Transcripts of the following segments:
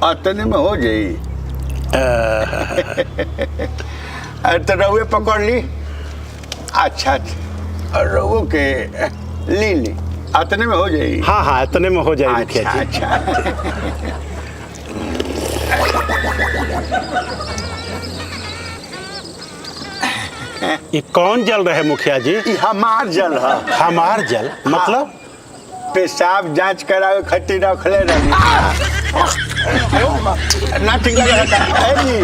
अतने में हो जाई। अरे तो रहुए पकड़ ली। अच्छा और रहुओ के ली अतने में हो जाई। हाँ हाँ इतने में हो जाए मुखिया जी। अच्छा ये कौन जल रहे मुखिया जी? ये हमार जल है। हमार जल मतलब? पेशाब जांच करावे खातिर रखले रही ना ठीक लगा है जी।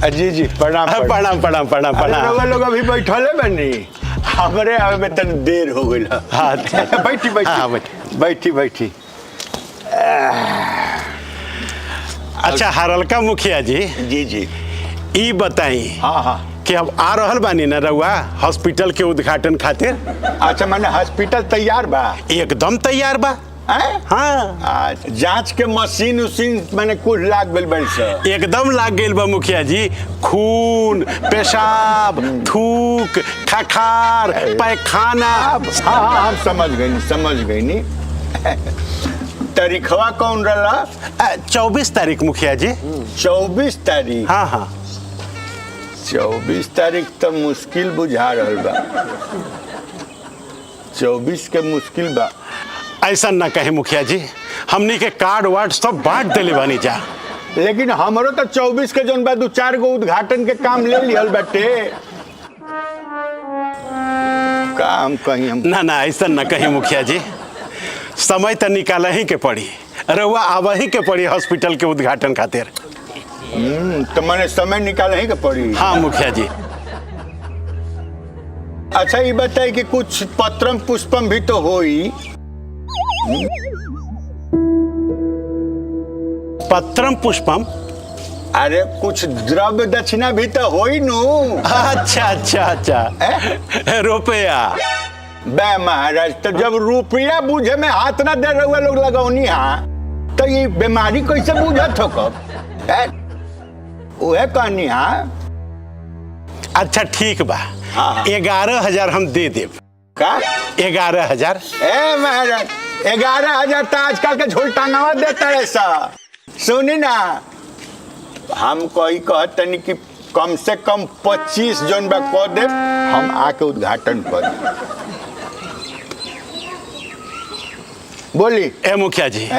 जी जी प्रणाम प्रणाम प्रणाम प्रणाम प्रणाम। लोग अभी बैठले बनी हमरे आवे में तन देर हो गई। बैठी बैठी बैठी। अच्छा हरलका मुखिया जी। जी जी ई बताई। हाँ हाँ कि अब आ रहल बानी ना रउआ हॉस्पिटल के उद्घाटन खातिर? अच्छा मैंने हॉस्पिटल तैयार बा? एकदम तैयार बा। हाँ जांच के मशीन उशीन मैंने कुछ लाग गइल बड़ी सर। एकदम लाग गइल बा मुखिया जी। खून पेशाब थूक खखार पैखाना। हाँ हम समझ गई नी। तारीखवा कौन रहा? 24 तारीख मुखिया जी। 24 तारीख? हाँ हाँ 24 तारीख तो मुश्किल बुझा रहल बा। 24 के मुश्किल बा। ऐसा ना कहे मुखिया जी, हमनी के कार्ड वार्ड सब बांट देले बानी जा। लेकिन हमरो तो 24 के जोन बा 2-4 गो उद्घाटन के काम ले लियल बाटे। काम कहीं हम ना ऐसा ना कहे मुखिया जी, समय तो निकाला ही के पड़ी। रउआ आवा ही के पड़ी हॉस्पिटल के उद्घाटन खातिर। तो मैंने समय निकाला ही के पड़ी। हाँ मुखिया जी। अच्छा ये बताइए कि कुछ पत्रम पुष्पम भी तो होई? पत्रम पुष्पम? अरे कुछ द्रव्य दक्षिणा भी तो होई नु। अच्छा अच्छा अच्छा रुपया। बे महाराज तो जब रुपया बूझे में हाथ ना दे रहे लोग लगौनी तो ये बीमारी कैसे बूझत हो कब? कहनी अच्छा ठीक बा। 11,000 हम दे देव। का 11,000? महाराज 11,000 तो आजकल के झोलटांगावा देता है सा। सुनी ना हम कोई कहतनी कि कम से कम 25 जन बा कह दे, हम आके उद्घाटन कर। बोली ए मुखिया जी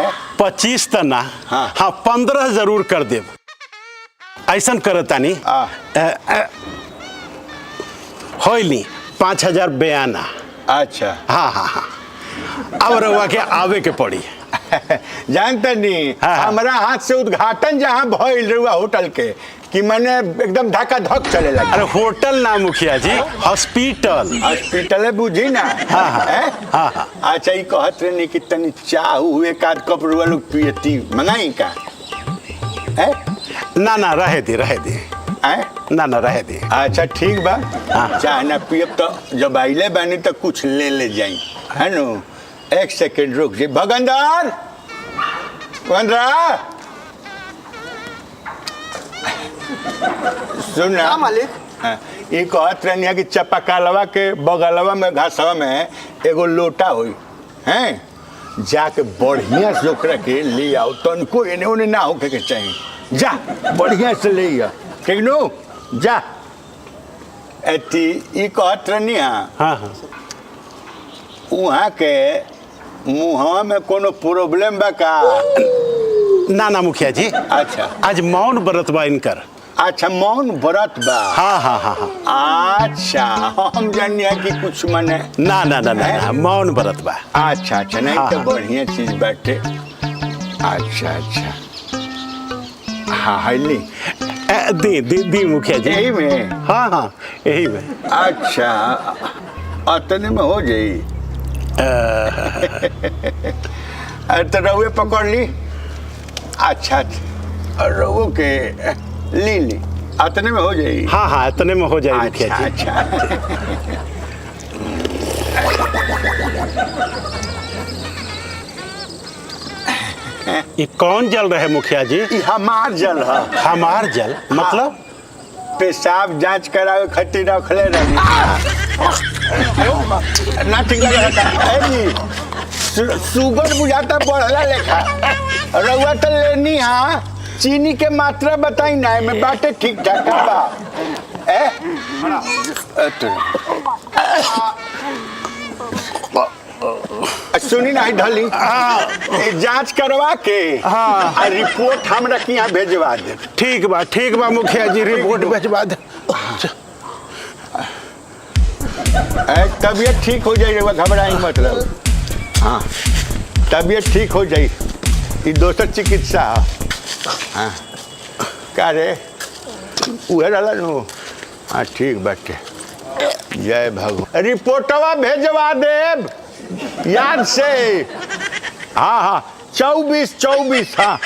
25 तो ना। हाँ 15 जरूर कर देव। ऐसा करतानी होइली 5,000 बयाना। अच्छा हाँ हाँ हाँ अब रउआ के आवे के पड़ी। जानते नहीं हमारा हाथ से उद्घाटन जहाँ भइल रहुआ होटल के कि मैंने एकदम धक्का धक चले लगा। अरे होटल ना मुखिया जी हॉस्पिटल बुझी ना। हाँ हाँ हाँ। अच्छा ये कहत रहे कि तनी चाह हुए कार कप लोग पियती मंगाई का है? ना रहे दी ना रहे दी। अच्छा ठीक बा। चाह ना पियब तो जब आइले बानी तो कुछ ले जाई है नु। एक सेकंड रुक जी। भगंदर सुन ना मालिक। ये कहत रहनी कि चपकालवा के बगलवा में घासवा में एगो लोटा हुई हैं, जाके बढ़िया से ओकरा के ले आओ। तनको एने ओने ना होके के चाहिए। जा बढ़िया से ले आ ठीक नु। जा एती ये कहत रहनी। हाँ वहाँ के मुँह में कोनो प्रॉब्लम बा का? ना मुखिया जी। अच्छा आज मौन व्रत बा इनकर। अच्छा मौन व्रत बा। हाँ अच्छा हम जानिए कि कुछ मने ना मौन व्रत बा। अच्छा नहीं तो बढ़िया चीज बाटे। अच्छा हाँ ली दी मुखिया जी। यही में? हाँ यही में। अच्छा अतने में हो जाई। अरे तो रहुए पकड़ ली। अच्छा रहुओ के ली अतने में हो जाएगी। हाँ इतने में हो जाएगी मुखिया जी। अच्छा ये कौन जल रहे मुखिया जी? ई हमार जल है। हमार जल मतलब? पेशाब जांच करावे खातिर रखले रही ना ठीक लगा शुगर बुझाता बढ़ला लेखा रउआ तो लेनी हाँ चीनी के मात्रा बताई ना में बाटे ठीक ठाक बा सुनी ना ढली जांच करवा के रिपोर्ट हमरा के यहाँ भेजवा दे। ठीक बा मुखिया जी रिपोर्ट भेजवा दे। तबीयत ठीक हो जाए घबराई मतलब। हाँ तबीयत ठीक हो जाए ये दोसर चिकित्सा। हाँ का रे उहे रहा नु। हाँ ठीक बाटे जय भगवान रिपोर्टवा भेजवा देव याद से। हाँ 24 हाँ